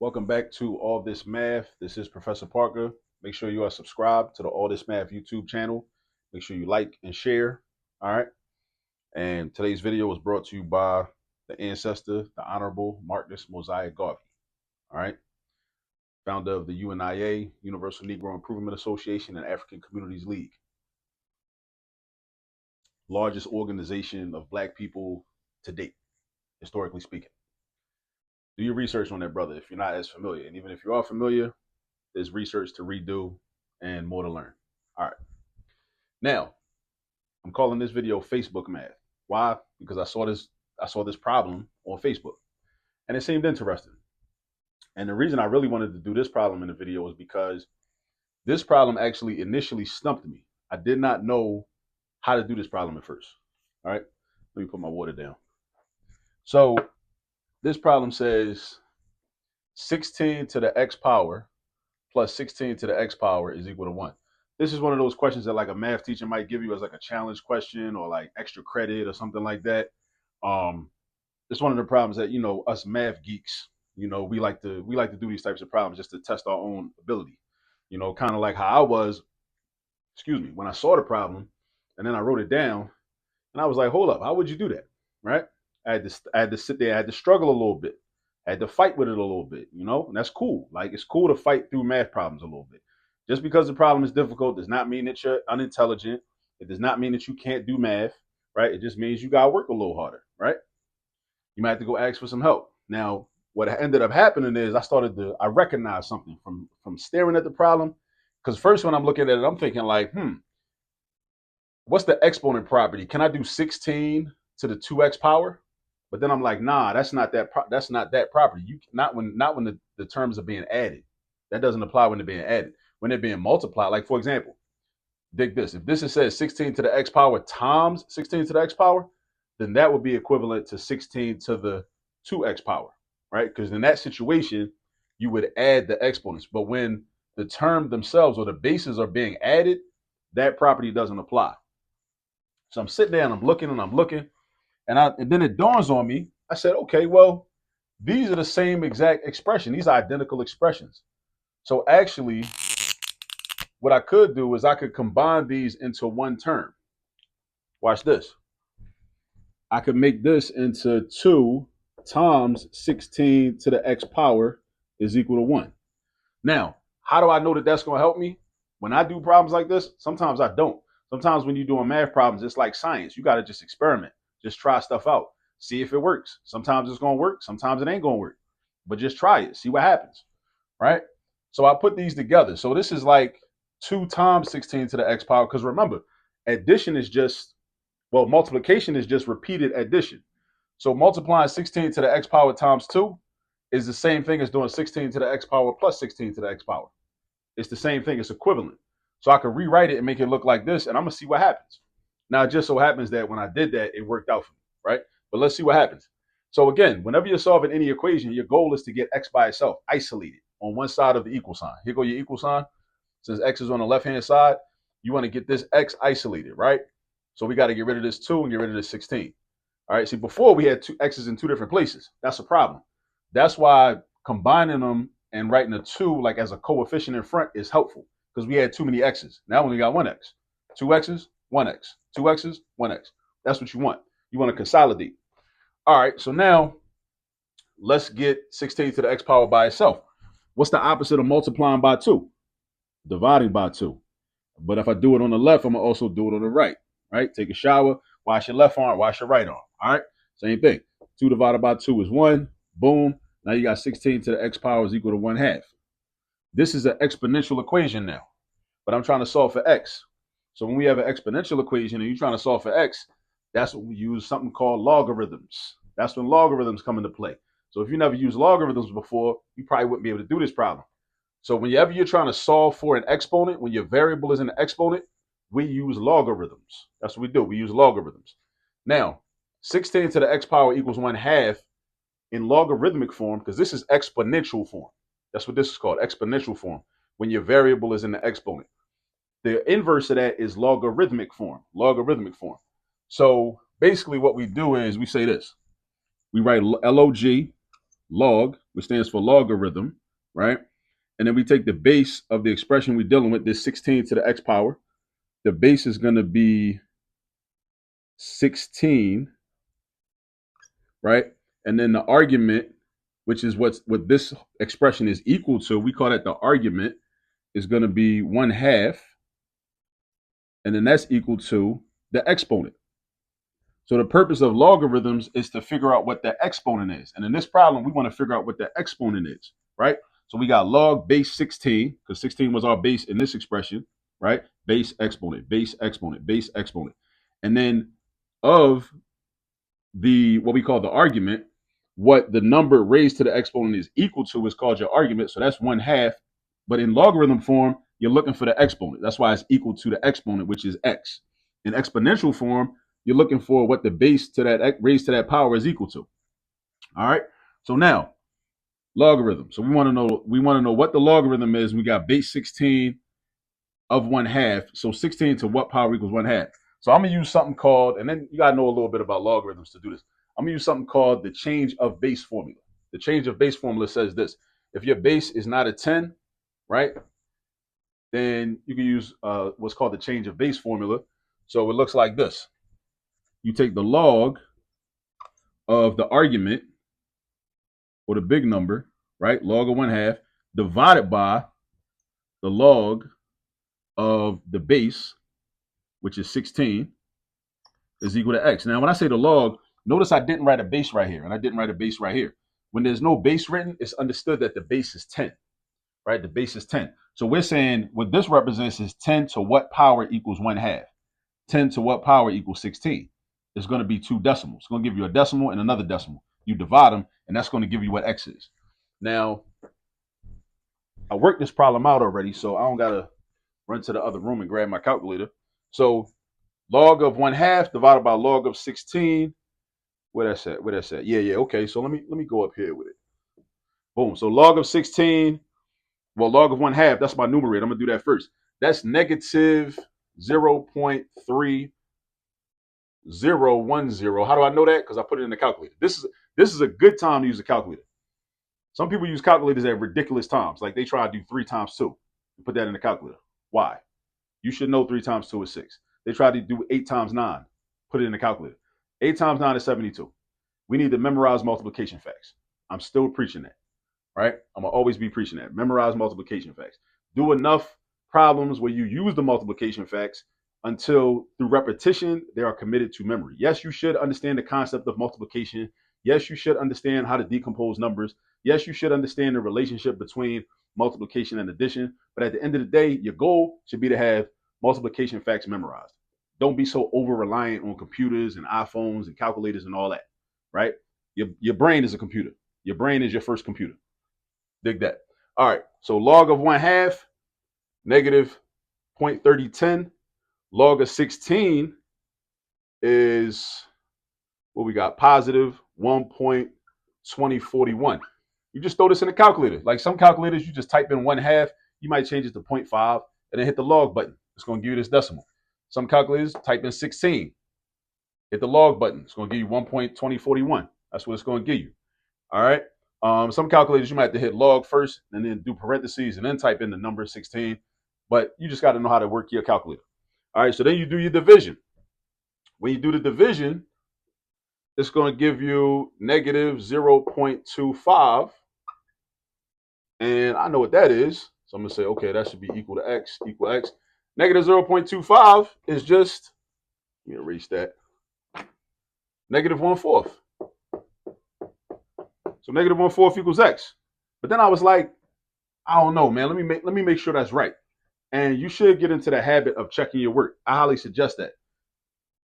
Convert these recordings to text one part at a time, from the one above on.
Welcome back to All This Math. This is Professor Parker. Make sure you are subscribed to the All This Math YouTube channel. Make sure you like and share. All right. And today's video was brought to you by the ancestor, the Honorable Marcus Mosiah Garvey. All right. Founder of the UNIA, Universal Negro Improvement Association, and African Communities League. Largest organization of Black people to date, historically speaking. Do your research on that, brother, if you're not as familiar. And even if you are familiar, there's research to redo and more to learn. All right. Now, I'm calling this video Facebook math. Why? Because I saw this problem on Facebook and it seemed interesting. And the reason I really wanted to do this problem in the video is because this problem actually initially stumped me. I did not know how to do this problem at first. All right. Let me put my water down. So this problem says 16 to the x power plus 16 to the x power is equal to 1. This is one of those questions that like a math teacher might give you as like a challenge question or like extra credit or something like that. It's one of the problems that, us math geeks, we like to do these types of problems just to test our own ability. Kind of like how I was, when I saw the problem and then I wrote it down and I was like, hold up, how would you do that? Right? I had to sit there, I had to struggle a little bit. I had to fight with it a little bit, and that's cool. Like, it's cool to fight through math problems a little bit. Just because the problem is difficult does not mean that you're unintelligent. It does not mean that you can't do math, right? It just means you got to work a little harder, right? You might have to go ask for some help. Now, what ended up happening is I recognized something from staring at the problem. Because first when I'm looking at it, I'm thinking like, what's the exponent property? Can I do 16 to the 2x power? But then I'm like, nah, that's not that property. Not when the terms are being added. That doesn't apply when they're being added. When they're being multiplied, like for example, dig this. If this says 16 to the x power times 16 to the x power, then that would be equivalent to 16 to the 2x power, right? Because in that situation, you would add the exponents. But when the term themselves or the bases are being added, that property doesn't apply. So I'm sitting there and I'm looking. And then it dawns on me. I said, okay, well, these are the same exact expression. These are identical expressions. So actually, what I could do is I could combine these into one term. Watch this. I could make this into 2 times 16 to the x power is equal to 1. Now, how do I know that that's going to help me? When I do problems like this, sometimes I don't. Sometimes when you're doing math problems, it's like science. You got to just experiment. Just try stuff out. See if it works. Sometimes it's going to work. Sometimes it ain't going to work. But just try it. See what happens. Right? So I put these together. So this is like 2 times 16 to the x power. Because remember, multiplication is just repeated addition. So multiplying 16 to the x power times 2 is the same thing as doing 16 to the x power plus 16 to the x power. It's the same thing. It's equivalent. So I could rewrite it and make it look like this, and I'm going to see what happens. Now, it just so happens that when I did that, it worked out for me, right? But let's see what happens. So again, whenever you're solving any equation, your goal is to get x by itself, isolated on one side of the equal sign. Here go your equal sign. Since x is on the left-hand side, you want to get this x isolated, right? So we got to get rid of this 2 and get rid of this 16. All right, see, before we had two x's in two different places. That's a problem. That's why combining them and writing a 2 like as a coefficient in front is helpful, because we had too many x's. Now we only got one x. 2 x's, 1 x. 2 x's, 1 x. That's what you want. You want to consolidate. All right, so now let's get 16 to the x power by itself. What's the opposite of multiplying by 2? Dividing by 2. But if I do it on the left, I'm going to also do it on the right. Right? Take a shower, wash your left arm, wash your right arm. All right? Same thing. 2 divided by 2 is 1. Boom. Now you got 16 to the x power is equal to 1/2. This is an exponential equation now, but I'm trying to solve for x. So when we have an exponential equation and you're trying to solve for x, that's when we use something called logarithms. That's when logarithms come into play. So if you never used logarithms before, you probably wouldn't be able to do this problem. So whenever you're trying to solve for an exponent, when your variable is an exponent, we use logarithms. That's what we do. We use logarithms. Now, 16 to the x power equals 1/2 in logarithmic form, because this is exponential form. That's what this is called, exponential form, when your variable is in the exponent. The inverse of that is logarithmic form, So basically what we do is we say this. We write log, which stands for logarithm, right? And then we take the base of the expression we're dealing with, this 16 to the x power. The base is going to be 16, right? And then the argument, which is what this expression is equal to, we call that the argument, is going to be 1/2, and then that's equal to the exponent. So the purpose of logarithms is to figure out what the exponent is. And in this problem, we want to figure out what the exponent is, right? So we got log base 16, because 16 was our base in this expression, right? Base exponent, base exponent, base exponent. And then of the what we call the argument, what the number raised to the exponent is equal to is called your argument. So that's 1/2. But in logarithm form, you're looking for the exponent. That's why it's equal to the exponent, which is x. In exponential form, you're looking for what the base to that raised to that power is equal to. All right. So now logarithm. So we want to know what the logarithm is. We got base 16 of 1/2. So 16 to what power equals 1/2? So I'm gonna use something called, and then you gotta know a little bit about logarithms to do this. I'm gonna use something called the change of base formula. The change of base formula says this: if your base is not a 10, right, then you can use what's called the change of base formula. So it looks like this: you take the log of the argument or the big number, right, log of 1/2, divided by the log of the base, which is 16, is equal to x. Now, when I say the log, notice I didn't write a base right here, and I didn't write a base right here. When there's no base written, it's understood that the base is 10, right? The base is 10. So we're saying what this represents is 10 to what power equals 1/2. 10 to what power equals 16. It's going to be two decimals. It's going to give you a decimal and another decimal. You divide them, and that's going to give you what x is. Now, I worked this problem out already, so I don't got to run to the other room and grab my calculator. So log of 1/2 divided by log of 16. Where that's at? Where that's at? Yeah. Okay. So let me go up here with it. Boom. So log of 16. Well, log of 1/2. That's my numerator. I'm gonna do that first. That's negative 0.3010. How do I know that? Because I put it in the calculator. This is a good time to use a calculator. Some people use calculators at ridiculous times, like they try to do 3 times 2. Put that in the calculator. Why? You should know 3 times 2 is 6. They try to do 8 times 9. Put it in the calculator. 8 times 9 is 72. We need to memorize multiplication facts. I'm still preaching that, right? I'm going to always be preaching that. Memorize multiplication facts. Do enough problems where you use the multiplication facts until through repetition, they are committed to memory. Yes, you should understand the concept of multiplication. Yes, you should understand how to decompose numbers. Yes, you should understand the relationship between multiplication and addition. But at the end of the day, your goal should be to have multiplication facts memorized. Don't be so over reliant on computers and iPhones and calculators and all that, right? Your brain is a computer. Your brain is your first computer. Dig that. All right. So log of 1/2, negative 0.3010. Log of 16 is what we got, positive 1.2041. You just throw this in the calculator. Like some calculators, you just type in 1/2. You might change it to 0.5 and then hit the log button. It's going to give you this decimal. Some calculators type in 16. Hit the log button. It's going to give you 1.2041. That's what it's going to give you. All right. Some calculators, you might have to hit log first and then do parentheses and then type in the number 16. But you just got to know how to work your calculator. All right. So then you do your division. When you do the division, it's going to give you negative 0.25. And I know what that is. So I'm going to say, okay, that should be equal to x, equal x. Negative 0.25 is just, let me erase that, negative 1/4. So negative 1/4 equals x. But then I was like, I don't know, man. Let me make sure that's right. And you should get into the habit of checking your work. I highly suggest that.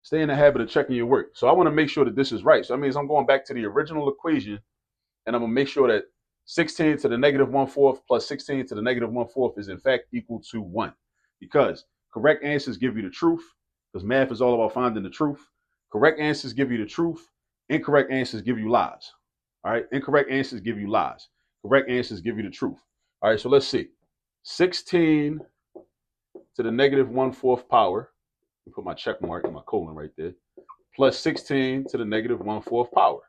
Stay in the habit of checking your work. So I want to make sure that this is right. So that means I'm going back to the original equation, and I'm going to make sure that 16 to the negative 1/4 plus 16 to the negative 1/4 is in fact equal to 1. Because correct answers give you the truth, because math is all about finding the truth. Correct answers give you the truth. Incorrect answers give you lies. All right. Incorrect answers give you lies. Correct answers give you the truth. All right. So let's see. 16 to the negative 1/4 power. Put my check mark and my colon right there. Plus 16 to the negative 1/4 power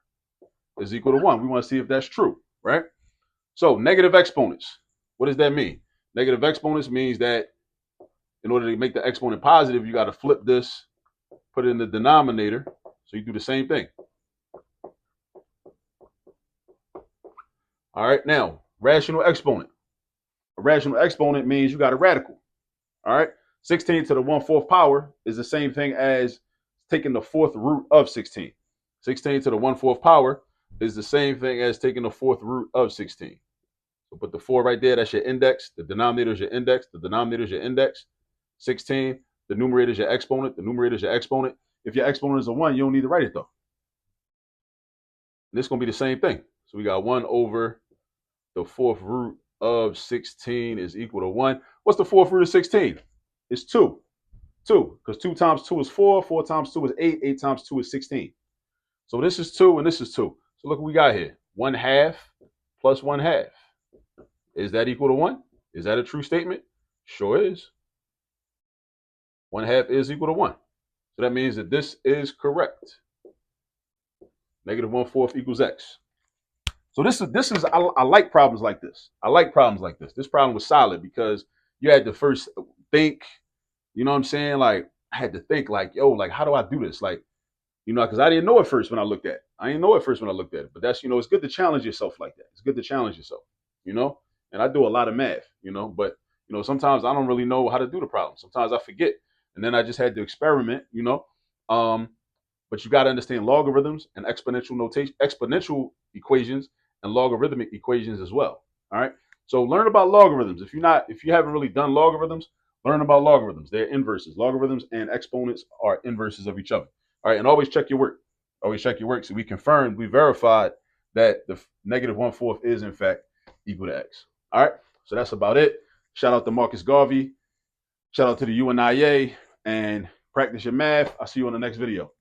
is equal to 1. We want to see if that's true, right? So negative exponents. What does that mean? Negative exponents means that in order to make the exponent positive, you got to flip this, put it in the denominator. So you do the same thing. All right. Now, rational exponent. A rational exponent means you got a radical. All right. 16 to the 1/4 power is the same thing as taking the fourth root of 16. 16 to the 1/4 power is the same thing as taking the fourth root of 16. So put the 4 right there. That's your index. The denominator is your index. The denominator is your index. 16. The numerator is your exponent. The numerator is your exponent. If your exponent is a 1, you don't need to write it though. And this is going to be the same thing. So we got 1 over the fourth root of 16 is equal to 1. What's the fourth root of 16? It's 2. 2, because 2 times 2 is 4. 4 times 2 is 8. 8 times 2 is 16. So this is 2 and this is 2. So look what we got here. 1/2 plus 1/2. Is that equal to 1? Is that a true statement? Sure is. 1/2 is equal to 1. So that means that this is correct. Negative 1/4 equals x. So this is I like problems like this. I like problems like this. This problem was solid because you had to first think, you know what I'm saying? Like I had to think like, yo, like how do I do this? Like, you know, because I didn't know it first when I looked at it. I didn't know it first when I looked at it. But that's, you know, it's good to challenge yourself like that. It's good to challenge yourself, you know? And I do a lot of math, you know, but you know, sometimes I don't really know how to do the problem. Sometimes I forget. And then I just had to experiment, you know. But you got to understand logarithms and exponential notation, exponential equations and logarithmic equations as well. All right. So learn about logarithms. If you haven't really done logarithms, learn about logarithms. They're inverses. Logarithms and exponents are inverses of each other. All right. And always check your work. Always check your work. So we verified that the negative 1/4 is in fact equal to x. All right. So that's about it. Shout out to Marcus Garvey. Shout out to the UNIA and practice your math. I'll see you on the next video.